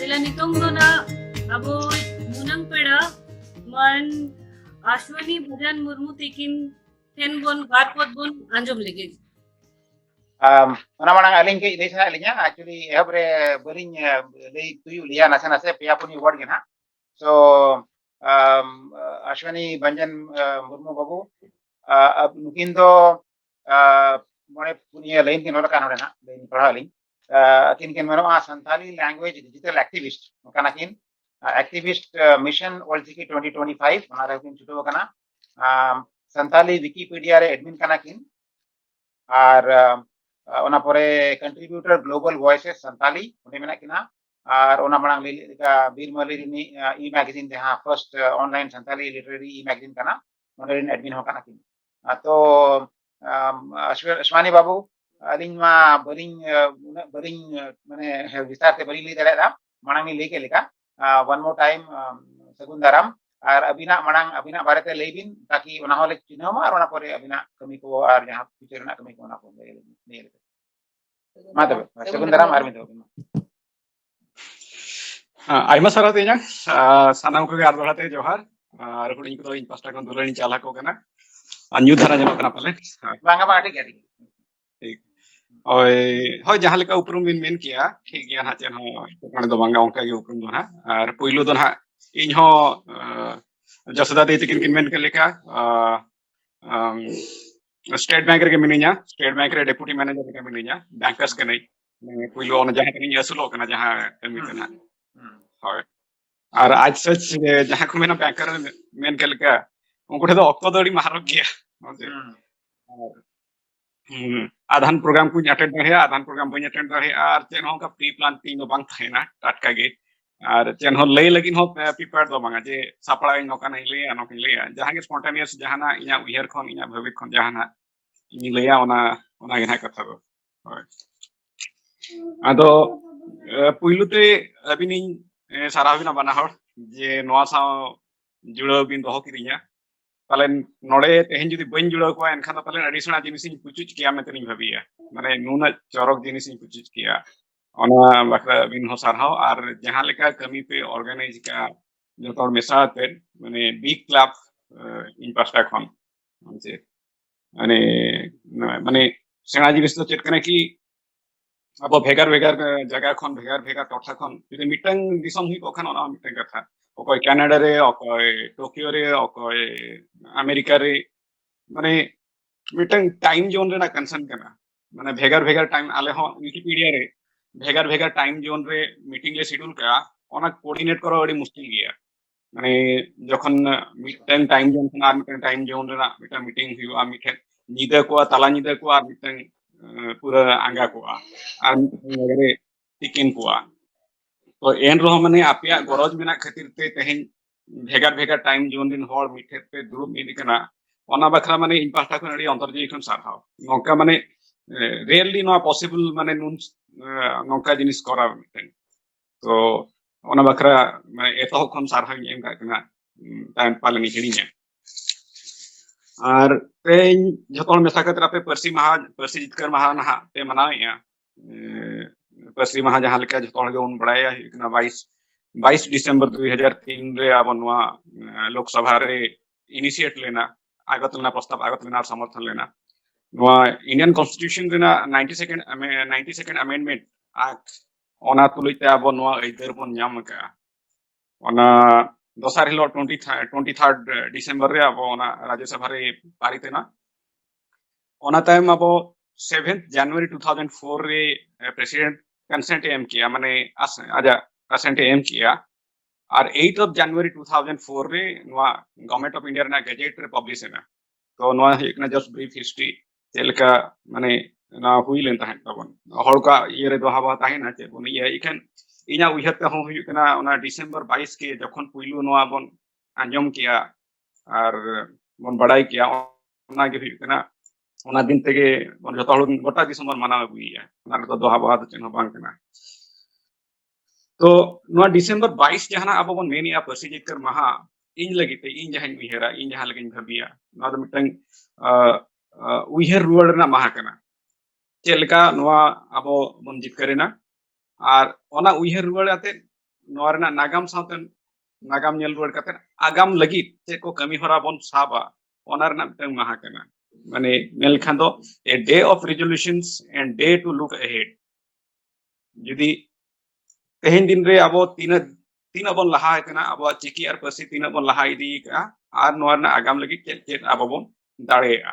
Sila nitong na abo munang pera man Ashwani Bhajan Murmu tikin ten bon barpot bon anjom lege. Mana mana aling ke ini sana alingnya actually every bering lay tuyu liya nasa nasa pia puni word gina. So Ashwani Bhajan Murmu babu mungkin to mana punya lain kin orang kan orang na lain perhaling kin mana Santali language digital activist makana kin activist mission all city 2025 mana kin chuto kana Santali Wikipedia re admin kana kin আর ওনা পরে contributor global voices Santali উনি মেনা কিনা আর ওনা Marang বীর মলিনি ই magazine जहां first online Santali literary e magazine kana modern admin हो kana kin तो अश्वानी बाबू अलिंग मा बरिंग माने विस्तार से बरिंग ली दाड़ा मांग ली लेके लेका वन मोर टाइम सगुन दाराम और अबिना मांग अबिना बारेते लेबिन ताकि ओना होले चिन्हमा और ओना परे अबिना कमी को और जहां फ्यूचर ना कमी को ओना को ले माधव सगुंदराम आर्मी दो आइमा सारा तेजा सानाम को गार बड़ाते जोहार और हुडिंग को इन पास्टा को दुलनी चाला को कना अन्यू धरा जमा कना पले बांगा बाटी के ठीक ओय होय जहां लेका उपरुम बिन मेन किया ठीक गया ना चेन हो कोने दो बांगा ओंका के उपरुम दो ना और पहिलो दो ना इन हो जसदा दे तिकिन किन मेन के लेका स्टेट बैंक रे मिनिया स्टेट बैंक रे डेप्यूटी मैनेजर के मिनिया बैंकर्स के नहीं पहिलो ओन जहां तनी असलो कना जहां कमी कना होय और आज सच जहां को मेना बैंकर मेन के लेका उनको तो ऑक्टो दड़ी मारो किया आधान प्रोग्राम को अटेंड रहे आधान प्रोग्राम बन अटेंड रहे और चेन हो का प्री प्लान तीन बांग थाइना टटका गे और चेन हो लई लगिन हो प्रिपेयर दो बांगा जे सापड़ा नोका नहीं ले नोका ले जहां के स्पॉन्टेनियस जहां इना उहियर खन इना भविक खन जहां इन लेया ओना गे ना कथा दो आदो पुइलुते अबिनी साराबिना बना हर जे नोआ सा जुड़ो बिन दो किरिया पालन नोड़े तेहन जुदी बन जुड़ो को एनखान पालन एडिशनल जिनिस पुचुच किया में तनी भाबिया माने नुना चरक जिनिस पुचुच किया ओना बकरा बिन हो सारहाव और जहां लेका कमी पे ऑर्गेनाइज का जोतर मेसाते माने बिग क्लब इन पास्टा खन जे माने माने सेना जिनिस तो चेक कने की अब भेगार भेगार जगह खन भेगार भेगार टोठा खन जुदी मिटंग दिसम हुई को खन ओना मिटंग कथा ओकोय कनाडा रे ओकोय टोक्यो रे ओकोय अमेरिका रे माने मिटंग टाइम जोन रे ना कंसर्न कना माने भेगार भेगार टाइम आले हो विकिपीडिया रे भेगार भेगार टाइम जोन रे मीटिंग ले शेड्यूल का ओना कोऑर्डिनेट करो बड़ी मुश्किल गया माने जखन मिटंग टाइम जोन खना मिटंग टाइम जोन रे ना मिटंग मीटिंग हुआ मिटे नीदा को ताला नीदा को और मिटंग पूरा आंगा को और मिटंग टिकिन को तो एन रहो माने आपिया गरज मेना खातिर ते तेहन भेगार भेगार टाइम जोन दिन हर मिठे पे दुरुब मिल कना ओना बखरा माने इन पास्टा खन अडी अंतरजीवी खन सारहाव नोका माने रियली नो पॉसिबल माने नुन नोका जिनिस करा मिटे तो ओना बखरा माने एतो खन सारहाव एम का कना टाइम पालनी हिड़िया और तेन जतन मेसा खातिर आपे परसी महा परसी जितकर महा ना ते मनाया परसी महा जहां लेका जतन के उन बड़ाया इतना 22 दिसंबर 2003 रे अब नवा लोकसभा रे इनिशिएट लेना आगत लेना प्रस्ताव आगत लेना समर्थन लेना नवा इंडियन कॉन्स्टिट्यूशन रेना 92nd अमेंडमेंट एक्ट ओना तुलिते अब नवा इधर बन नाम का ओना दोसार हिलो 23rd डिसेंबर रे अब ओना राज्यसभा रे पारितेना ओना टाइम अब 7th जनवरी 2004 रे प्रेसिडेंट कंसेंट एम किया माने आजा कंसेंट एम किया और 8th of January 2004 रे नवा गवर्नमेंट ऑफ इंडिया ना गजेट रे पब्लिश है ना तो नवा एक ना जस्ट ब्रीफ हिस्ट्री तेलका माने ना हुई लेन ताहें तबन हड़ का ये रे दोहा बात है ना जे बन ये इखन इना उहर ते हो हुई कना ओना दिसंबर 22 के जखन पुइलु नवा बन अंजम किया और बन बड़ाई किया ओना के हुई कना ओना दिन तेगे बन जतो हड़ गोटा दिसंबर मना हुई है ओना तो दोहा बात चेन बांग कना तो नवा दिसंबर 22 जहां अब बन मेनिया परसी जितकर महा इन लगिते इन जहां उहेरा इन जहां लगिन भबिया ना तो मिटंग उहेर रुवाड़ ना महा कना चेलका नवा अब बन जितकरेना और ओना उहेर रुवाड़ आते ᱱᱚᱣᱟ ᱨᱮᱱᱟᱜ ᱱᱟᱜᱟᱢ ᱥᱟᱶᱛᱮ ᱱᱟᱜᱟᱢ ᱧᱮᱞ ᱨᱩᱣᱟᱹᱲ ᱠᱟᱛᱮ ᱟᱜᱟᱢ ᱞᱟᱹᱜᱤᱫ ᱪᱮᱫ ᱠᱚ ᱠᱟᱹᱢᱤ ᱦᱚᱨᱟ ᱵᱚᱱ ᱥᱟᱵᱟ ᱚᱱᱟ ᱨᱮᱱᱟᱜ ᱢᱤᱫᱴᱟᱝ ᱢᱟᱦᱟ ᱠᱟᱱᱟ ᱢᱟᱱᱮ ᱢᱮᱱ ᱞᱮᱠᱷᱟन ᱫᱚ a day of resolutions and day to look ahead ᱡᱩᱫᱤ तेहन दिन रे अब तीन बन लहा कना अब चिकी और पार्सी तीन बन लहा इदी का और नोआ ना आगाम लगी चेत चेत अब बन दाड़ेया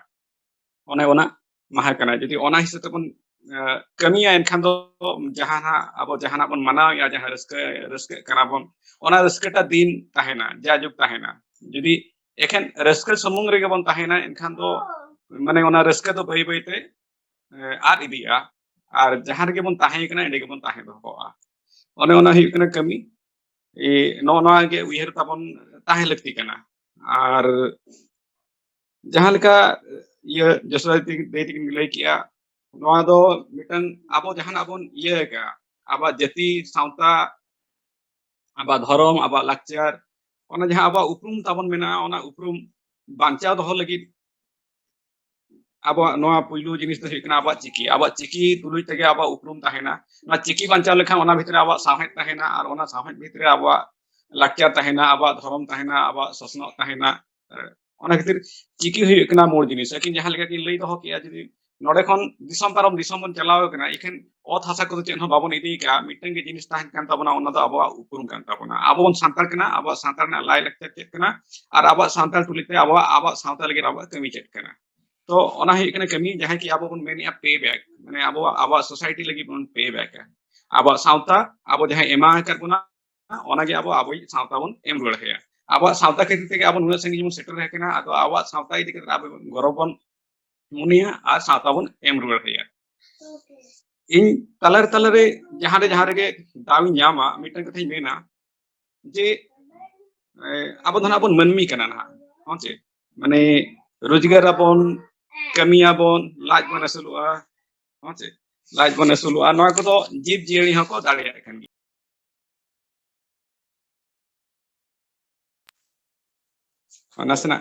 ओना माहा कना जदि ओना हिसाब ते बन कमिया एनखान दो जहाना अब जहाना बन मनाव या जहां रस्के रस्के कना बन ओना रस्केटा दिन ताहेना जाजुक ताहेना जदि एखन रस्के समूंग रे बन ताहेना एनखान दो माने ओना रस्के तो बई बईते आद इदिया और जहां रे बन ताहे कना एंडे बन ताहे दोआ ओने ओना हुई कना कमी नोआ गे उयहर ताबन ताहे लगती कना और जहां लेका ये जसरा देती लay किया नोआ दो मिटन आबो जहां आबन ये का आबा जाति सावता आबा धर्म आबा लाक्चर ओना जहां आबा उपरुम ताबन मेना ओना उपरुम बांचा दोहो लगी अब नोआ पुइलु जिनिस तो हुई अब चिकी तुलुई तेगे अब उपरुम ताहेना ना चिकी बांचा लेखा ओना भितरे अब साहेत ताहेना और ओना साहेत भितरे अब लाक्चर ताहेना अब धर्म ताहेना अब ससनो ताहेना ओना खातिर चिकी हुई मोर जिनिस लेकिन जहां लेका कि लई दोहो किया जदि नोडे खन दिसम पारम दिसम बन चलाव कना इखन ओत हासा को चेन बाबन इदी का मिटन के जिनिस ताहेन कान ताबना ओना दो अब उपरुम कान ताबना अब बन सांताल कना अब सांताल ना लाई लाक्चर चेक कना और अब सांताल तुलिते अब सांताल लगे अब कमी चेक कना तो ओना हुई कना कमी जहां कि आबो बन मेनिया पे बैक माने आबो सोसाइटी लगी बन पे बैक आबो सावता आबो जहां एमा कर बुना ओना गे आबो सावता बन एम रुड़ है आबो सावता खातिर तेगे आबो नुना संगी बन सेटल है कना आदो आबो सावता इदी कर आबो गौरव बन मुनिया आ सावता बन एम रुड़ है इन तलरे जहां रे गे दावी न्यामा मिटन कथि मेना जे आबो धना बन मनमी कना ना होचे माने रोजगार बन कमिया बन लाज बन असलुआ होचे लाज बन असलुआ नोआ को तो जीव जियरी हको दाड़िया कन नासना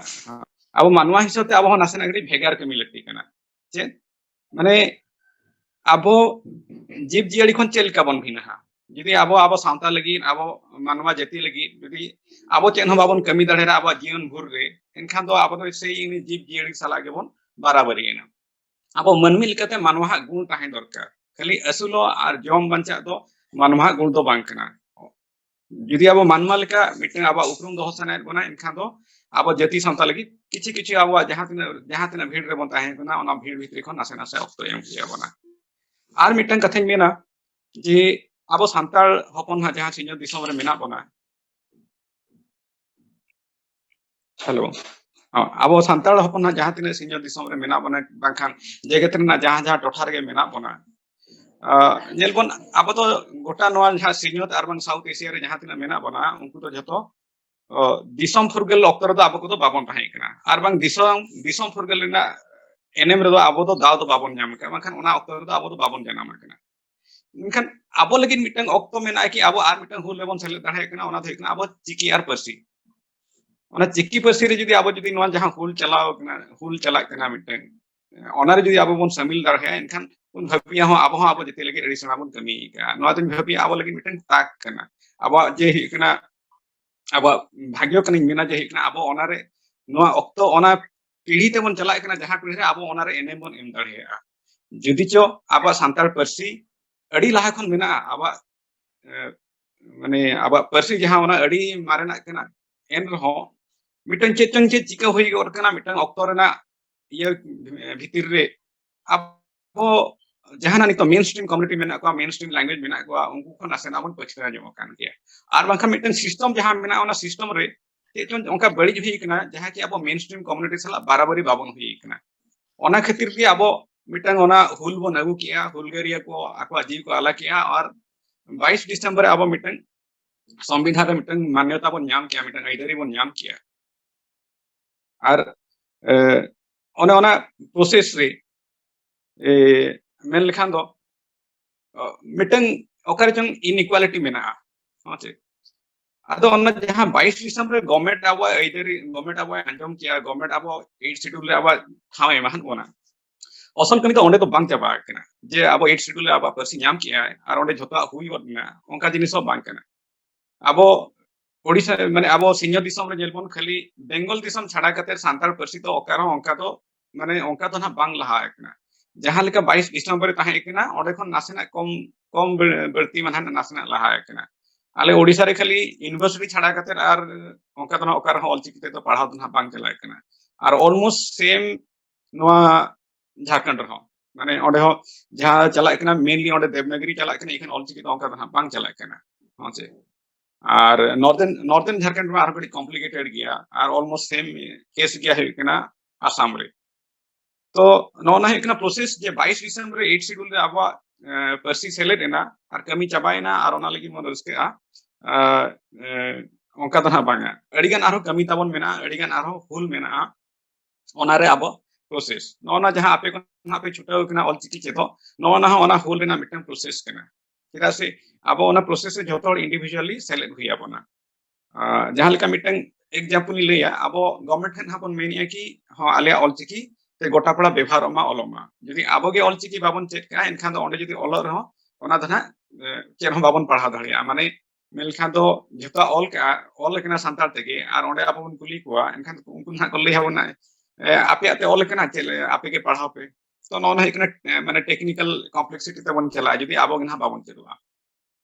अब मानवा हिसाब ते अब नासना गडी भेगार कमी लगती कना चे माने अब जीव जियरी खन चेल का बन भिना जदि अब सांता लगी अब मानवा जाति लगी जदि अब चेन हम बाबन कमी दाड़ेरा अब जीवन भर रे एनखान दो अब तो से जीव जियरी साला के बन बराबरी ना अब मनमी लेकाते मानवा गुण ताहे दरकार खाली असुलो और जम बंचा दो मानवा गुण दो बांग कना जदि अब मानवा लेका मिटन अब उपरुम दो सना बना एनखान दो अब जाति सांता लगी किछि किछि अब जहां तना भीड़ रे बन ताहे कना ओना भीड़ भितरी खन नासे नासे ऑक्तो एम किया बना और मिटन कथाኝ मेना जे अब सांताल हपन हा जहां सिंह दिसम रे मेना बना हेलो अब सांताल हपन हा जहां तिना सिंह दिसम रे मेना बना बाखान जगत रे ना जहां टोठा रे मेना बना नेलबन अब तो गोटा नोआ जहां सिंह और बन साउथ एशिया रे जहां तिना मेना बना उनको तो जतो दिसम फुरगल ऑक्टर अब को तो बाबन ताहे कना और बंग दिसम फुरगल ना एनएम रे अब तो दाव तो बाबन नाम का बाखान ओना ऑक्टर अब तो बाबन जनाम कना इनखान अब लगिन मिटन ऑक्टो मेना कि अब आर मिटन हुल लेबन सेले दाहे कना ओना थई कना अब चिकी और पार्सी ओना चिकी पार्सी रे जदि अब जदि नोआ जहां हुल चला कना मिटन ओना रे जदि अब बन शामिल दाहे इनखान उन भपिया हो अब जते लगे एडिशनल बन कमी का नोआ तो भपिया अब लगिन मिटन ताक कना अब जे हि कना अब भाग्य कनी मेना जे हि कना अब ओना रे नोआ ऑक्टो ओना पीढ़ी ते बन चला कना जहां पीढ़ी रे अब ओना रे एनएम बन एम दाहे जदि चो अब सांताल पार्सी अड़ी लाहा खन मेना अब माने अब पार्सी जहां ओना अड़ी मारेना कना एन रहो मिटन चेचन चे चिका होई गोर कना मिटन ऑक्टो रेना ये भीतर रे अब जहां नितो मेन स्ट्रीम कम्युनिटी मेना को मेन स्ट्रीम लैंग्वेज मेना को उनको खन आसेना बन पछरा जमो कान गया और बाखा मिटन सिस्टम जहां मेना ओना सिस्टम रे चेचन उनका बड़ी हुई कना जहां कि अब मेन स्ट्रीम कम्युनिटी साला बराबरी बाबन हुई कना ओना खातिर के अब मिटन ओना हुल बन अगु किया हुलगरिया को आको जीव को आला किया और 22 दिसंबर अब मिटन संविधान रे मिटन मान्यता बन नाम किया मिटन आइडरी बन नाम किया और ओना प्रोसेस रे मेन लेखान दो मिटन ओकर जंग इनइक्वालिटी मेना होचे आदो ओना जहां 22 दिसंबर गवर्नमेंट अब आइडरी गवर्नमेंट अब अंजम किया गवर्नमेंट अब 8 शेड्यूल रे अब थाव एमान ओना असल कमी तो ओंडे तो बांग चाबा कना जे अब 8 शेड्यूल अब पार्सी नाम किया और ओंडे जतो हुई वरना ओंका जिनिस बांग कना abo ओडिशा माने abo सिंह दिसम रे जेलबन खाली बेंगल दिसम छाड़ा कते सांताल पार्सी तो ओकारो ओंका तो माने ओंका तो ना बांग लहा एकना जहां लेका 22 दिसंबर रे ताहे एकना ओडे खन नासेना कम कम बर्ती मानहा नासेना लहा एकना आले ओडिशा रे खाली यूनिवर्सिटी छाड़ा कते आर ओंका तो ना ओकारो ऑलचिकी तो पढ़ाव तो ना बांग चला एकना आर ऑलमोस्ट सेम नोआ झारखंड रहो माने ओडे हो जहां चला एकना मेनली ओडे देवनागरी चला एकना इखन ऑलचिकी तो ओंका तो ना बांग चला एकना हां और नॉर्दर्न झारखंड में आरो कॉम्प्लिकेटेड गया और ऑलमोस्ट सेम केस गया है कना आसाम रे तो नोना है कना प्रोसेस जे 22 दिसंबर रे 8 शेड्यूल रे आबा पर्सी सेलेट एना और कमी चबायना और ओना लगी मन रस्के आ ओंका तो ना बांगा अडिगान आरो कमी ताबन मेना अडिगान आरो हुल मेना ओना रे आबो प्रोसेस नोना जहां आपे को ना पे छुटाव कना ऑलचिकी चेतो नोना ओना हुल रेना मिटन प्रोसेस कना चेदा से आबो ओना प्रोसेस से जतो इंडिविजुअली सेलेक्ट हुई आबोना जहां लेका मिटन एग्जांपल लेया आबो गवर्नमेंट ठन हाबन मेनिया कि हां आले ऑलचिकी ते गोटापड़ा व्यवहार मा ओलमा यदि आबो गे ऑलचिकी बाबन चेक का एनखान दो ओंडे यदि ओलो रहो ओना दना चेन हो बाबन पढ़ा दड़िया माने मेलखान दो जता ऑल का ऑल केना संताल तेगे आर ओंडे आबो बन कुली कोआ एनखान उनको ना को ले हाबना आपे आते ऑल केना चले आपे के पढ़ाओ पे तो नोना है माने टेक्निकल कॉम्प्लेक्सिटी ते बन चला यदि आबो गना बाबन चलवा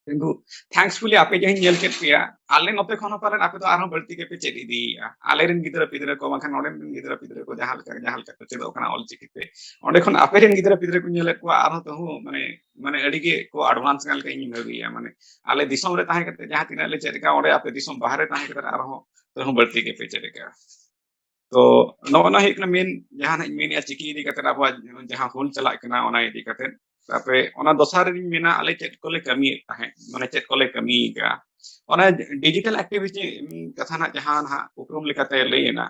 किंतु थैंक्सफुली आपे जहिन जेल केट पिया आले नोते खनो पारेन आपे तो आरो बल्टी के पे चेक इदी आले रेन गिदरा पिदरा को माखन ओडे रेन गिदरा पिदरा को जहाल का चेदो कना ऑल चिकी पे ओडे खन आपे रेन गिदरा पिदरा को नेले को आरो तो माने माने अडिगे को एडवांस गाल के इन भगिया माने आले दिसम रे ताहे कते जहां तिना ले चेका ओडे आपे दिसम बाहर ताहे कते आरो तो बल्टी के पे चेका तो नोना है मेन जहां मेन या चिकी इदी कते अब जहां हुल चला कना ओना इदी कते तापे ओना दोसार री मेना आले चेक कोले कमी ताहे माने चेक कोले कमी का ओना डिजिटल एक्टिविटी कथा ना जहां ना उपरुम लेकाते लेना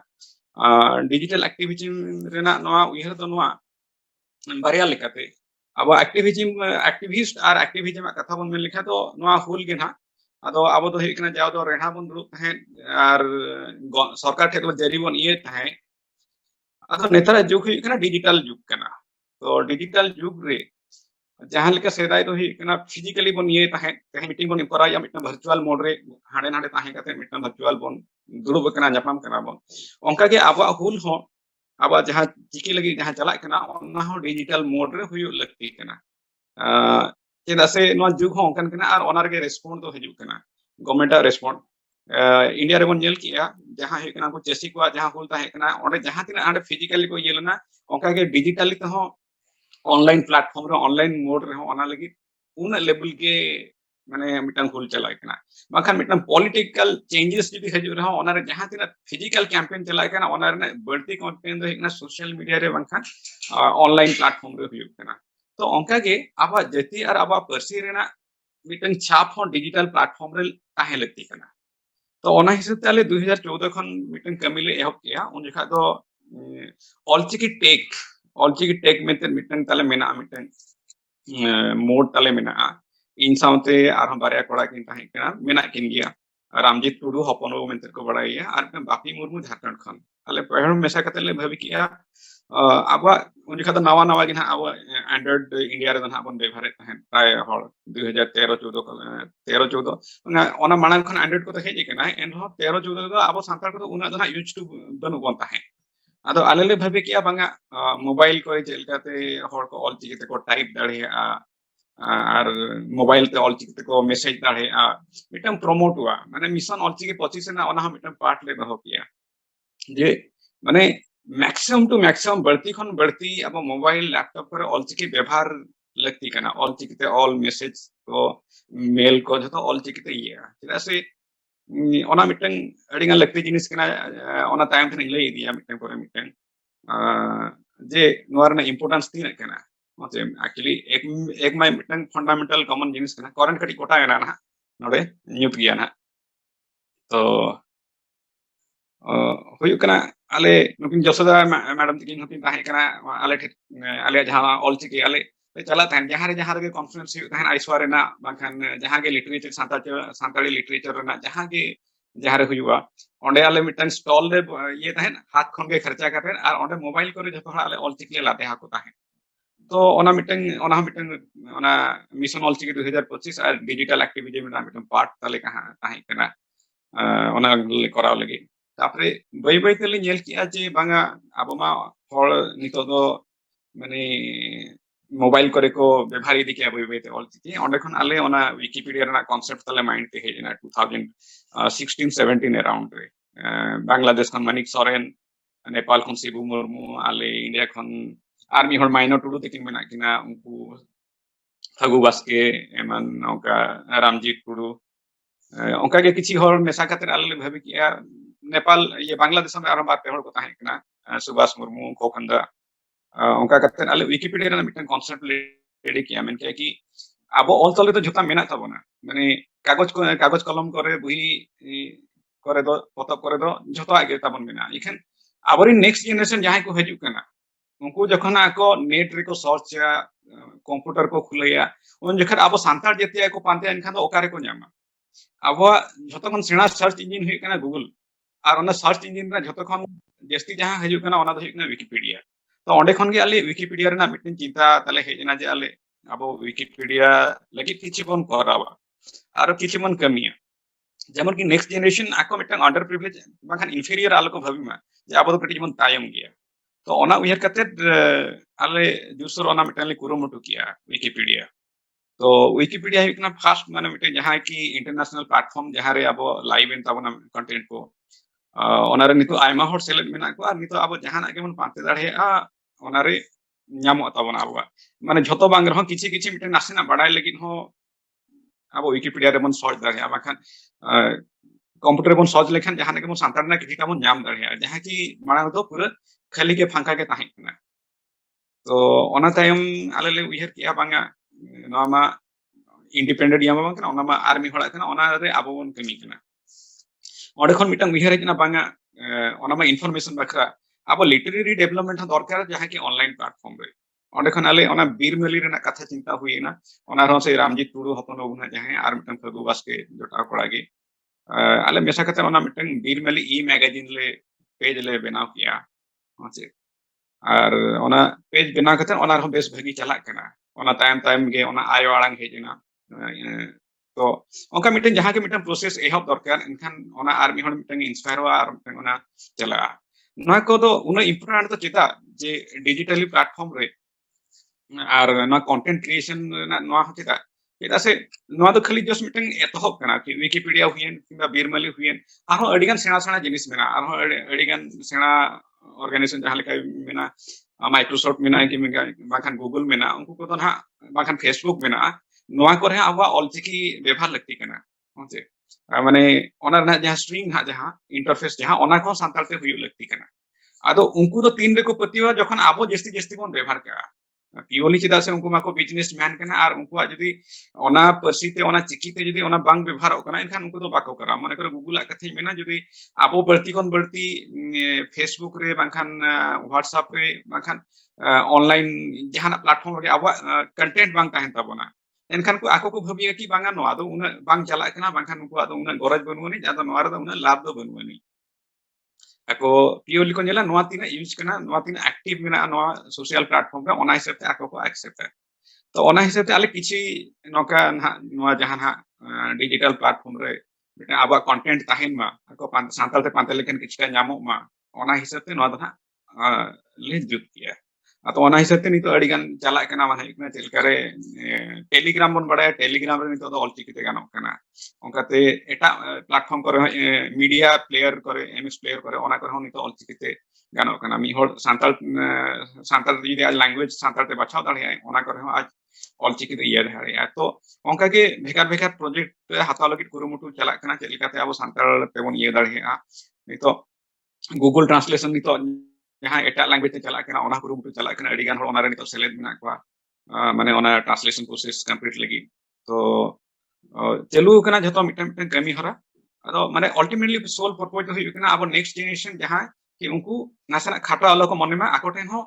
डिजिटल एक्टिविटी रेना नोआ उयहर तो नोआ बारिया लेकाते अब एक्टिविज्म एक्टिविस्ट और एक्टिविज्म कथा बन में लिखा तो नोआ हुल गे ना आदो आबो तो हेकना जाओ तो रेहा बन दुरुब ताहे और सरकार ठेक जरी बन ये ताहे आदो नेतार जुग हुई कना डिजिटल जुग कना तो डिजिटल जुग रे जहां लेका सेदाय तो हुई कना फिजिकली बन ये ताहे ताहे मीटिंग बन करा या मिटना वर्चुअल मोड रे हाडे नाडे ताहे कते मिटना वर्चुअल बन दुरुब कना जापाम कना बन ओंका के आबा हुल हो आबा जहां चिकी लगी जहां चला कना ओना हो डिजिटल मोड रे हुई लगती कना चेदा से नो जुग हो ओंकन कना और ओनर के रेस्पोंड तो हिजु कना गवर्नमेंट रेस्पोंड इंडिया रे बन जेल किया जहां है कना को चेसी को जहां हुल ताहे कना ओडे जहां तिना आडे फिजिकली को ये लेना ओंका के डिजिटली तो हो ऑनलाइन प्लेटफॉर्म रे ऑनलाइन मोड रे ओना लगी उन लेवल के माने मिटन हुल चला कना बाखान मिटन पॉलिटिकल चेंजेस जदी हजु रहो ओना रे जहां तिना फिजिकल कैंपेन चला कना ओना रे बर्ती कैंपेन रे ना सोशल मीडिया रे बाखान ऑनलाइन प्लेटफॉर्म रे हुयु कना तो ओंका के आबा जति और आबा पर्सी रेना मिटन छाप हो डिजिटल प्लेटफॉर्म रे ताहे लगती कना तो ओना हिसाब ताले 2014 खन मिटन कमिले एहब किया उन जखा तो ऑलचिकी टेक मेते मिटन ताले मेना मिटन मोड ताले मेना इन सामते आर हम बारिया कोड़ा किन ताहे कना मेना किन गया रामजीत टुडू हपनो मेते को बड़ाइया और बापी मुर्मू झारखंड खन ताले पहर मेसा कते ले भाबी किया आबा उन जखा तो नवा नवा गिना अब एंड्रॉइड इंडिया रे दना बन व्यवहार ताहे प्राय हर 2013 14 13 14 ओना मानन खन एंड्रॉइड को तो हेज कना एन 13 14 तो अब सांताल को उना दना यूज टू बनु बन ताहे आदो आलेले भाबे किया बांगा मोबाइल को चलकाते हर को ऑल चिकिते को टाइप दाड़िया और मोबाइल ते ऑल चिकिते को मैसेज दाड़िया मिटम प्रमोट हुआ माने मिशन ऑल चिकी 25 से ना ओना हम मिटम पार्ट ले रहो किया जे माने मैक्सिमम टू मैक्सिमम बढ़ती खन बढ़ती अब मोबाइल लैपटॉप पर ऑल चिकी व्यवहार लगती कना ऑल चिकिते ऑल मैसेज को मेल को जतो ऑल चिकिते ये चेदा से ओना मिटन अडिगा लगती जिनिस कना ओना टाइम थन ले दिया मिटन पर मिटन जे नोर ना इंपोर्टेंस तीन कना ओते एक्चुअली एक माय मिटन फंडामेंटल कॉमन जिनिस कना करंट कटी कोटा एना ना नोडे न्यूट गया ना तो हुयु कना आले नुकिन जसोदा मैडम तकिन हतिन ताहे कना आले आले जहां ऑल चिकी आले चला थान जहां रे कॉन्फ्रेंस हुयु थान आइसवार ना बाखान जहां के लिटरेचर सांताली लिटरेचर ना जहां के जहां रे हुयुआ ओंडे आले मिटन स्टॉल रे ये थान हाथ खन के खर्चा करते और ओंडे मोबाइल करे जतो आले ऑल चिकी लाते हा को ताहे तो ona miteng ona mission olchiki 2025 আর ডিজিটাল অ্যাক্টিভিজম এর miteng পার্ট তালে কাহা তাহে kana ona koraw lagi tapre bai bai tele nyel ki je banga abo ma hor nito do mane mobile করে কো ব্যবহার দিকে bai bai te olchiki onde khon ale ona wikipedia na concept tale mind te hejena 2016 17 around re Bangladesh khon manik soren Nepal khon sibu murmu ale india khon army hor minor tudu tekin mena kina unku thagu baske eman onka ramjit tudu onka ge kichi hor mesa khater ale bhabi ki Nepal ये बांग्लादेश में आरो बात हor ko tahe kana subhas murmu kokhanda onka kater ale wikipedia na mitang concept ready ki amen ki abo all tole to jota mena tabona mane kagoj kolom kore buhi করে দো পতক করে দো যত আগে তাবন মেনা এখান আবারই নেক্সট জেনারেশন যাহাই को हजू कना उनको जखन आको नेट रे को सर्च या कंप्यूटर को खुलैया उन जखन अब सांताल जेतिया को पांते एनखान तो ओकारे को ᱧᱟᱢᱟ अब जतखन सेना सर्च इंजन हुई कना गूगल और ओना सर्च इंजन रे जतखन जस्ती जहां हजू कना ओना दो हुई कना विकिपीडिया तो ओंडे खन गे आले विकिपीडिया रे ना मिटन चिंता तले हेजना जे आले अब विकिपीडिया लगी किछि बन करावा और किछि मन कमिया যেমন কি নেক্সট জেনারেশন আকো মিটাং আন্ডার প্রিভিলেজ বাখান ইনফেরিয়র আলো को ভাবিমা যে আবো কটি যেমন তায়ম গিয়া तो ओना उयर कते आले दूसर ओना मिटनले कुरुमुटु किया विकिपीडिया तो विकिपीडिया हिकना फास्ट माने मिटे जहां की इंटरनेशनल प्लेटफॉर्म जहां रे अब लाइव इन ताबना कंटेंट को ओना रे नितो आयमा हर सेलेक्ट मेना को और नितो अब जहां ना केमन पाते दाढ़े ओना रे ᱧᱟᱢᱚᱜ ताबना अब माने झतो बांग रहो किछि किछि मिटे नासेना बाडाय लगिन हो अब विकिपीडिया रे मन सर्च दाढ़े बाखान कंप्यूटर बन सर्च लेखन जहां ना केमन सांताल ना किछि ताबन ᱧᱟᱢ दाढ़े जहां की माना तो पूरा खाली के फांका के ताहे कना तो ओना टाइम आले ले उहर किया बांगा नोमा इंडिपेंडेंट यामा बांगा ओना मा आर्मी होड़ा कना ओना रे आबो बन कमी कना ओडे खन मिटन उहर कना बांगा ओना मा इनफॉरमेशन बखरा आबो लिटरेरी डेवलपमेंट दरकार जहां की ऑनलाइन प्लेटफॉर्म रे ओडे खन आले ओना बीरमेली रे ना कथा चिंता हुईना ओना रो से रामजीत टुडू हपन ओबना जहां आर मिटन फगु बास्के जोटा पड़ागे आले मेसा कते ओना मिटन बीरमेली ई मैगजीन ले पेज ले बनाव किया हाँ और ओना पेज बना कते ओना रो बेस भगी चलाक कना ओना टाइम गे ओना आयो आड़ांग हेजना तो ओका मिटन जहां के मिटन प्रोसेस एहब दरकार इनखान ओना आर्मी हण मिटन इंस्पायर वा और मिटन ओना चला ना को तो उना इंपोर्टेंट तो चेता जे डिजिटली प्लेटफॉर्म रे और ना कंटेंट क्रिएशन ना नवा चेता चेता से नवा तो खाली जस्ट मिटन एतहब कना कि विकिपीडिया हुइन किबा बीरमली हुइन आरो अडिगान सेना सेना जिनिस मेना आरो अडिगान सेना ऑर्गेनाइजेशन जहां लेका मेना माइक्रोसॉफ्ट मेना कि बाखान गूगल मेना उनको को तो ना बाखान फेसबुक मेना नोआ को रे आवा ऑलचिकी व्यवहार लगती कना होचे माने ओना ना जहां स्ट्रिंग हा जहां इंटरफेस जहां ओना को सांताल ते हुई लगती कना आदो उनको तो तीन रे को पतिवा जखन आबो जस्ती जस्ती कोन व्यवहार का पियोली चिदा से उनको माको बिजनेस मैन कना और उनको जदी ओना पर्सिते ओना चिकीते जदी ओना बांग व्यवहार कना इनखान उनको तो बाको करा माने करे गूगल कथि मेना जदी आबो बढ़ती कोन बढ़ती फेसबुक रे बांखान व्हाट्सएप रे बांखान ऑनलाइन जहां प्लेटफॉर्म रे आबो कंटेंट बांग ताहेन ताबोना एनखान को आको को भबिया कि बांगा नो आदो उना बांग चला कना बांखान उनको आदो उना गरज बनवनी जादो नोआ रे उना लाभ दो बनवनी ako purely ko nyela noa tina use kana noa tina active mena noa social platform ka ona hisab te ako ko accept to ona hisab te ale kichi noka noa jahan ha digital platform re meta aba content tahen ma ako santal te pante lekin kichta nyamok ma ona hisab te noa da le jut kiya atau ona hisab te nito adigan chala kana mane ikna telkare telegram bon badaya telegram re nito do olchiki te ganok kana ओंकाते Etah platform करे media player करे MS player करे ओना करे होनी तो ऑलचिकिते गानो कना मी होर सांताल सांताल यदि आज लैंग्वेज सांताल ते बचाव दाड़े ओना करे हो आज ऑलचिकिते इया दाड़े तो ओंका के भेकार भेकार प्रोजेक्ट हाता लगित कुरुमुटु चला कना चलिकाते अब सांताल ते बोन इया दाड़े नि तो गूगल ट्रांसलेशन नि तो जहां एटा लैंग्वेज ते चला कना ओना कुरुमुटु चला कना अडिगान होर ओना रे नि तो सेलेक्ट बिना को माने ओना ट्रांसलेशन प्रोसेस कंप्लीट लगी तो चलू कना जतो मिटन मिटन कमी हरा अदो माने अल्टीमेटली सोल पर्पस हुई कना अब नेक्स्ट जनरेशन जहां कि उनको नासना खाटा वाला को मन में आकोटेन हो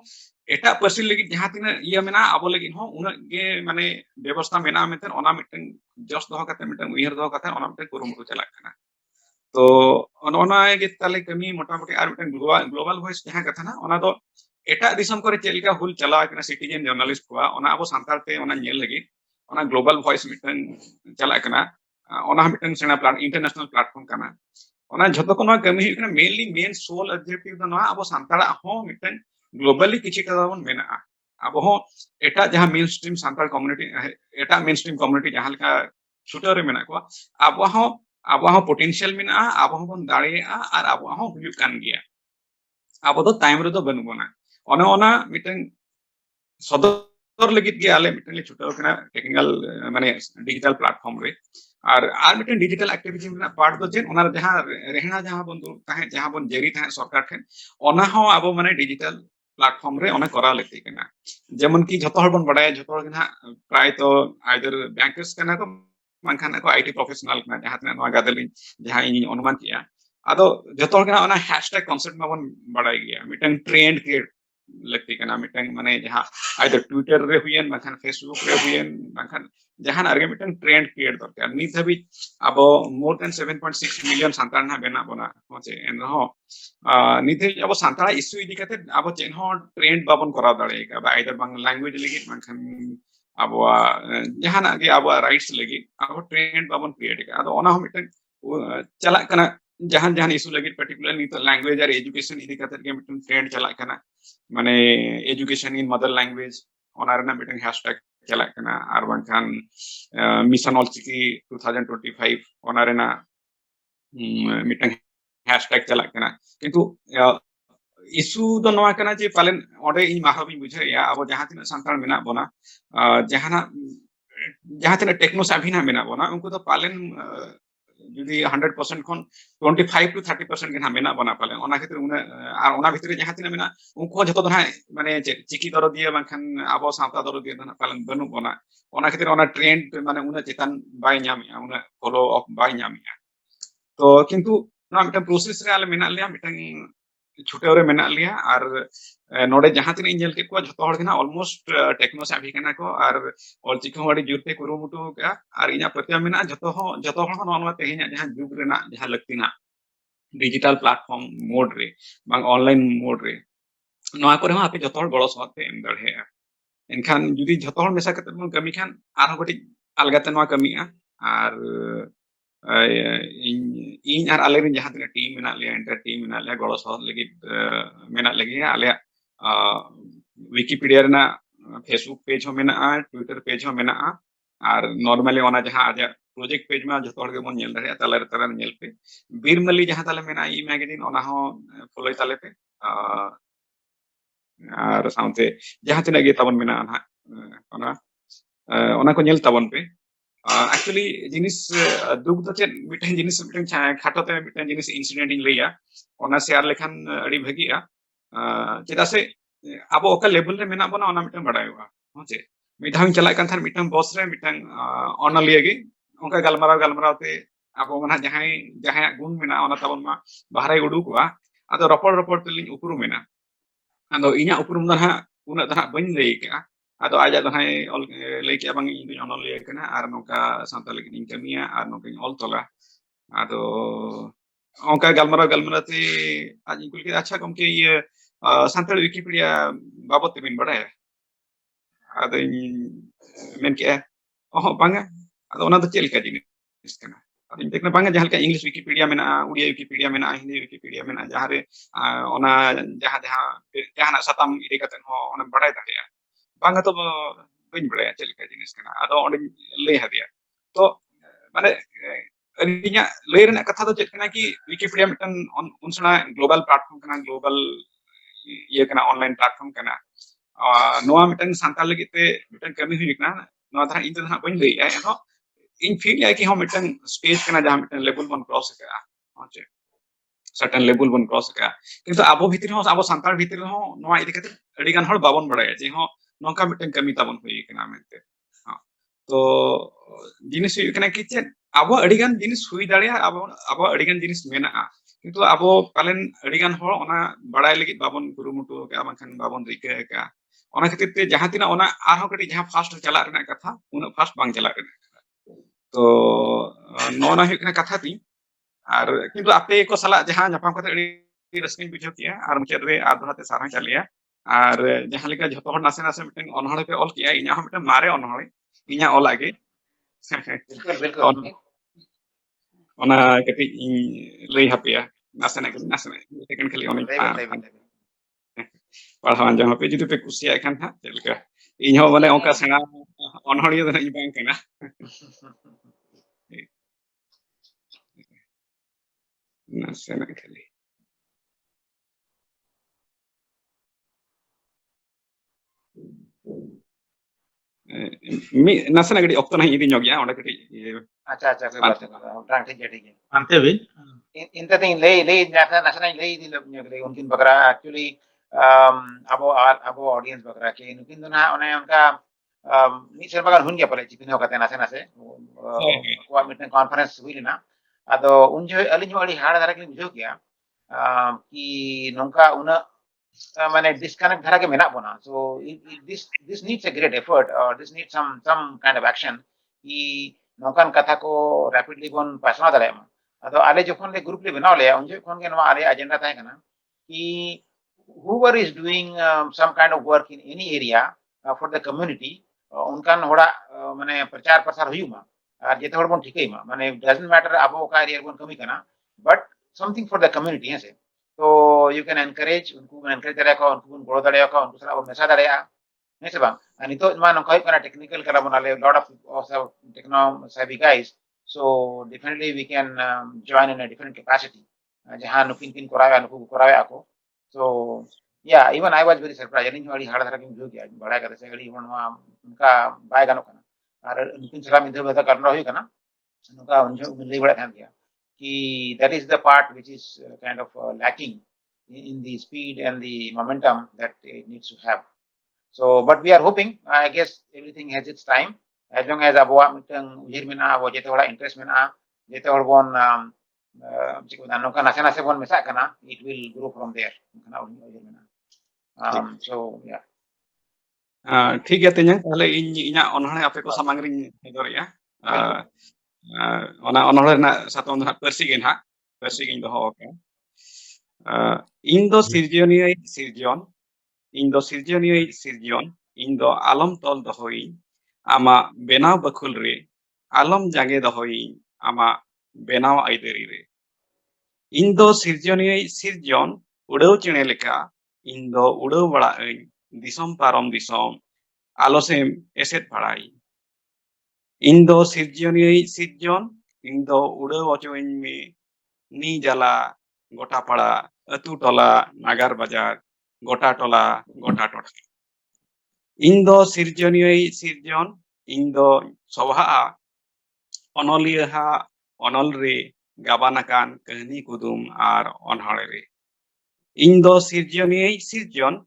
एटा पर्सन लगी जहां तिना इया मेना अब लगी हो उन गे माने व्यवस्था मेना मेतन ओना मिटन जस्ट दो कते मिटन उयर दो कते ओना मिटन कुरुमुटु चला कना तो ओना गे ताले कमी मोटा मोटी आर मिटन ग्लोबल वॉइस जहां कथा ना ओना दो एटा दिसम करे चेलका हुल चलाव कना सिटीजन जर्नलिस्ट को ओना अबो सांताल ते ओना नेल लगी ओना ग्लोबल वॉइस मिटन चला कना ओना मिटन सेना इंटरनेशनल प्लेटफॉर्म कना ओना झतो को कमी हुई कना mainly main sole objective the नवा अबो सांताल हो मिटन ग्लोबली किछि का बन मेना अब हो एटा जहां मेन स्ट्रीम सांताल कम्युनिटी एटा मेन स्ट्रीम कम्युनिटी जहां लका शूटर रे मेना को अब हो पोटेंशियल मेना अब हो बन दाड़ेया और अब हो हुयु कान गया अब तो टाइम रे तो बनु बना ओना ओना मिटन सदर लगित गे आले मिटन ले छुटाव कना टेक्निकल माने डिजिटल प्लेटफॉर्म रे आर मिटन डिजिटल एक्टिविटी में पार्ट दो जेन ओना जहां रहना जहां बन दो ताहे जहां बन जेरी ताहे सरकार ठेन ओना हो अब माने डिजिटल प्लेटफॉर्म रे ओना करा लगती कना जेमन की जतो हर बन बडाय जतो हर ना प्राय तो आइदर बैंकर्स कना को मानखाना को आईटी प्रोफेशनल कना जहां तना नवा गादलिन जहां इन अनुमान किया आदो जतो हर कना ओना हैशटैग कांसेप्ट में बन बडाय गया मिटन ट्रेंड क्रिएट लगती कना मिटन माने जहां आइदर ट्विटर रे हुयन मानखान फेसबुक रे हुयन मानखान जहां आरगे मिटन ट्रेंड क्रिएट दरकार नित हबी अब मोर देन 7.6 मिलियन सांताल ना बेना बना होचे एन हो नित अब सांताल इश्यू इदी कते अब चेन हो ट्रेंड बाबन करा दाड़े का आइदर बांग लैंग्वेज लगी मानखान अब जहां ना गे अब राइट्स लगी अब ट्रेंड बाबन क्रिएट का अदो ओना हो मिटन चला कना जहां जहां इशू लगी पर्टिकुलर नित लैंग्वेज और एजुकेशन इदी कते के मिटन ट्रेंड चला कना माने एजुकेशन इन मदर लैंग्वेज ओना रेना मिटन हैशटैग चला कना आर बांखान मिशन ऑल चिकी 2025 ओना रेना मिटन हैशटैग चला कना किंतु इशू दो नवा कना जे पालन ओडे इन माहा भी बुझे या अब जहां तिना सांताल मेना बोना जहां तिना टेक्नो साभिना मेना बोना उनको तो पालन जुदी 100% खन 25 to 30% गना मेना बना पाले ओना खतिर उना आर ओना भितरे जहां तिना मेना उनको जतो दना माने चिकी दरो दिए बांखान आबो सावता दरो दिए दना पालन बनु बना ओना खतिर ओना ट्रेंड माने उना चेतन बाय ᱧᱟᱢᱤया उना फॉलो अप बाय ᱧᱟᱢᱤया तो किंतु ना मिटन प्रोसेस रे आले मेना लिया मिटन छुटे रे मेना लिया और नोडे जहां तिना इंजल के को जतो हर गना ऑलमोस्ट टेक्नो साभी कना को और चिको हडी जुरते कुरुमुटु का और इना प्रत्या मेना जतो हर नोनवा तेहिना जहां जुग रेना जहां लगतिना डिजिटल प्लेटफॉर्म मोड रे बांग ऑनलाइन मोड रे नोआ करे हम आपे जतो हर गड़ो सहत पे एम दड़े एनखान जुदी जतो हर मेसा कते बन कमी खान आर गटी अलगाते नोआ कमिया और इन आर आले जहां तना टीम मेना लिया एंटर टीम मेना लिया गड़ो सहत लगी मेना लगी आले विकिपीडिया रेना फेसबुक पेज हो मेना ट्विटर पेज हो मेना और नॉर्मली ओना जहां आजा प्रोजेक्ट पेज में जतो हर गेमन नेल दरे ताले तारा नेल पे बीरमली जहां ताले मेना ई मैगजीन ओना हो फॉलो ताले पे और साउंते जहां तना गे तबन मेना ना ओना को नेल तबन पे एक्चुअली जिनिस दुख तो चेन मिटन जिनिस मिटन खाटोते मिटन जिनिस इंसिडेंट इन लैया ओना शेयर लेखान अड़ी भगिया चेदा से अब ओका लेवल रे मेना बना ओना मिटन बडायवा होचे मिधाम चला कान थार मिटन बॉस रे मिटन ओना लिएगी ओका गलमराव ते अब मना जहां जहां गुण मेना ओना तबन मा बाहरे उडुकवा आदो रपड़ तेलिन उपरू मेना आदो इना उपरूम दहा उना दहा बन लई का आदो आजा दहा लई के बांग इन ओना लई कना आर नोका सांताल लगी कमिया आर नोका ऑल तोला आदो ओका गलमराव ते आज कुल के अच्छा गमके ये सांताल विकिपीडिया बाबत बिन बडाय आदो मेन के ओह बांगा आदो ओना दो चेल का जिनिस कना आदो देखना बांगा जहां का इंग्लिश विकिपीडिया मेना उड़िया विकिपीडिया मेना हिंदी विकिपीडिया मेना जहां रे ओना जहां साताम इदि कतन हो ओना बडाय दाड़िया बांगा तो बइन बडाय चेल का जिनिस कना आदो ओंडे लई हदिया तो माने अनिया लई रेना कथा दो चेत कना कि विकिपीडिया मिटन उनसना ग्लोबल प्लेटफॉर्म कना ग्लोबल ये कना ऑनलाइन प्लेटफॉर्म कना नोआ मिटन सांताल लगी ते मिटन कमी हुई कना नोआ धा इन धा बइन लई है हो इन फील है कि हम मिटन स्टेज कना जहां मिटन लेवल बन क्रॉस का होचे सर्टेन लेवल बन क्रॉस का किंतु आबो भीतर हो आबो सांताल भीतर हो नोआ इदि कते अडी गान हर बाबन बडाय जे हो नोका मिटन कमी ताबन हुई कना मेनते तो जिनिस हुई कना कि चेन आबो अडी गान जिनिस हुई दाड़िया आबो अडी गान जिनिस मेना किंतु आबो पालन अडी गान हो ओना बडाय लगी बाबन गुरुमुटु का बांखान बाबन रिके का ओना खातिर ते जहां तिना ओना आरो कटी जहां फास्ट चला रेना कथा उना फास्ट बांग चला रेना तो नोना हुई कना कथा ती और किंतु आपे को सला जहां जापाम कते अडी रस्किन बुझो किया और मुचाद रे आर दोहाते सारा चलिया ᱟᱨ ᱡᱟᱦᱟᱸ ᱞᱮᱠᱟ ᱡᱷᱚᱛᱚ ᱦᱚᱲ ᱱᱟᱥᱮ ᱱᱟᱥᱮ ᱢᱤᱫᱴᱮᱱ ᱚᱱᱚᱬᱦᱮ ᱯᱮ ᱚᱞ ᱠᱮᱜᱼᱟ ᱤᱧᱟᱹᱜ ᱦᱚᱸ ᱢᱤᱫᱴᱮᱱ ᱢᱟᱨᱮ ᱚᱱᱚᱬᱦᱮ ᱤᱧᱟᱹᱜ ᱚᱞᱟᱜ ᱜᱮ बिल्कुल बिल्कुल ᱚᱱᱟ ᱠᱟᱹᱴᱤᱡ ᱤᱧ ᱞᱟᱹᱭ ᱦᱟᱯᱮᱭᱟ ᱱᱟᱥᱮᱱᱟᱜ ᱥᱮᱠᱮন্ড ᱠᱷᱟᱹᱞᱤ ᱚᱱᱟ लेबिन ᱯᱟᱲᱦᱟᱣ ᱟᱸᱡᱚᱢ ᱦᱟᱯᱮ ᱡᱩᱫᱤ ᱯᱮ ᱠᱩᱥᱤᱭᱟᱜ ᱠᱷᱟᱱ ᱦᱟᱸᱜ ᱪᱮᱫ ᱞᱮᱠᱟ ᱤᱧ ᱦᱚᱸ ᱢᱟᱱᱮ ᱚᱱᱠᱟ ᱥᱮᱬᱟ ᱚᱱᱚᱬᱦᱤᱭᱟᱹ ᱫᱚ ᱦᱟᱸᱜ ᱤᱧ ᱵᱟᱝ ᱠᱟᱱᱟ ᱱᱟᱥᱮᱱᱟᱜ ᱠᱷᱟᱹᱞᱤ ᱢᱤᱫ ᱱᱟᱥᱮᱱᱟᱜ ᱠᱟᱹᱴᱤᱡ ᱚᱠᱛᱚ ᱱᱟᱦᱟᱜ ᱤᱧ ᱤᱫᱤ ᱧᱚᱜ ᱜᱮᱭᱟ ᱚᱸᱰᱮ ᱠᱟᱹᱴᱤᱡ अच्छा अच्छा कोई बात नहीं उठान ठीक है Ante bin. इंते थिंग ले नासा नासा ले दी ले उनकिन बकरा एक्चुअली अबो अबो ऑडियंस बकरा के उनकिन तो ना उन्हें उनका नी सेर बगल हुन गया पले चिपिन हो कहते नासे नासे को मीटिंग कॉन्फ्रेंस हुई ना अदो उन जो अलिन जो अली हाड़ धारा के बुझो किया कि नोंका उना माने डिस्कनेक्ट धारा के मेना बना so this needs a great effort और this needs some kind of action कि नोंकान कथा को रैपिडली बन पासना दाड़ेमा अदो आले जखन ले ग्रुप ले बनाव ले उन जखन के नवा आले एजेंडा ताहे कना कि whoever is doing some kind of work in any area for the community उनकान होड़ा माने प्रचार प्रसार हुयुमा और जेते होड़ बन ठीकई मा माने doesn't matter abो का एरिया बन कमी कना but something for the community है से तो you can encourage उनको encourage दाड़े को उनको गोड़ दाड़े को उनको सला मेसा दाड़े है से बांग नितो मा नंका कना टेक्निकल करा बनाले lot of techno savvy guys so definitely we can join in a different capacity जहां नुकिन किन करावे नुकु करावे ako so yeah even I was very surprised ani hori hada dhara kin jogi bada kate se gadi mon unka bai gano kana ar नुकिन सरा मिधे बता करना होई kana उनका उनसे मिलने बड़ा ध्यान दिया कि that is the part which is kind of lacking in the speed and the momentum that it needs to have so but we are hoping I guess everything has its time as long as abo mitang ujir mena abo jete hora interest mena jete hor bon cikgu dan nongka nase nase bon mesak kana it will grow from there kana ujir mena so yeah ठीक है तेnya ताहले इᱧ ọᱱᱚᱬᱦᱮ ᱟᱯᱮ ᱠᱚ ᱥᱟᱢᱟᱝ ᱨᱤᱧ ᱥᱚᱫᱚᱨᱮᱜᱼᱟ ᱚᱱᱟ ᱚᱱᱚᱬᱦᱮ ᱨᱮᱱᱟᱜ ᱥᱟᱛᱟᱢ ᱫᱚ ᱦᱟᱸᱜ ᱯᱟᱹᱨᱥᱤ ᱜᱮ ᱱᱟᱦᱟᱜ ᱯᱟᱹᱨᱥᱤ ᱜᱤᱧ ᱫᱚᱦᱚ ᱟᱠᱟᱜᱼᱟ ᱤᱧ ᱫᱚ ᱥᱤᱨᱡᱚᱱᱤᱭᱟᱹ ᱥᱤᱨᱡᱚᱱ ᱤᱧ ᱫᱚ ᱥᱤᱨᱡᱚᱱᱤᱭᱟᱹ ᱥᱤᱨᱡᱚᱱ ᱤᱧ ᱫᱚ ᱟᱞᱚᱢ ᱛᱚᱞ ᱫᱚᱦᱚᱭᱤᱧ ᱟᱢᱟᱜ ᱵᱮᱱᱟᱣ ᱵᱟᱠᱷᱩᱞ ᱨᱮ ᱟᱞᱚᱢ ᱡᱟᱸᱜᱮ ᱫᱚᱦᱚᱭᱤᱧ ᱟᱢᱟᱜ ᱵᱮᱱᱟᱣ ᱟᱹᱭᱫᱟᱹᱨᱤ ᱨᱮ ᱤᱧ ᱫᱚ ᱥᱤᱨᱡᱚᱱᱤᱭᱟᱹ ᱥᱤᱨᱡᱚᱱ ᱩᱰᱟᱹᱣ ᱪᱮᱬᱮ ᱞᱮᱠᱟ ᱤᱧ ᱫᱚ ᱩᱰᱟᱹᱣ ᱵᱟᱲᱟᱜ ᱟᱹᱧ दिसोम पारम दिसोम आलोसेम एसेट भाड़ाई इन दो सिरजनिय सिरजन इन दो उड़ाव अचोइन में नी जला गोटा पाड़ा अतु टोला नागार बाजार गोटा टोला गोटा टोला इन दो सिरजनिय सिरजन इन दो सभा अनलिया अनल रे गाबानाकान कहनी कुदुम आर अनहड़े रे इन दो सिरजनिय सिरजन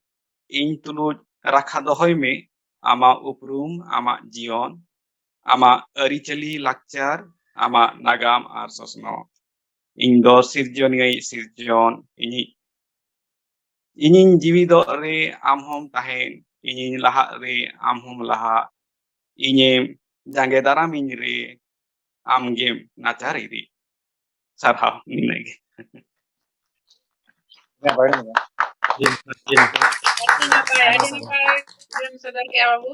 इन तुलुज राखा दहय में आमा उपरूम आमा जीवन आमा अरिचली लाक्चार आमा नागाम आर ससनो इन दो सिरजनिय सिरजन इनिन जीवित रे आमहम ताहेन इनिन लाहा रे आमहम लाहा इनेम जांगे दाराम इन रे आमगेम नाचार इदी सारहा निनेगे yeah बढ़िया Jin. Artinya apa ya? Jadi Pak, belum sadar kayak apa, Bu?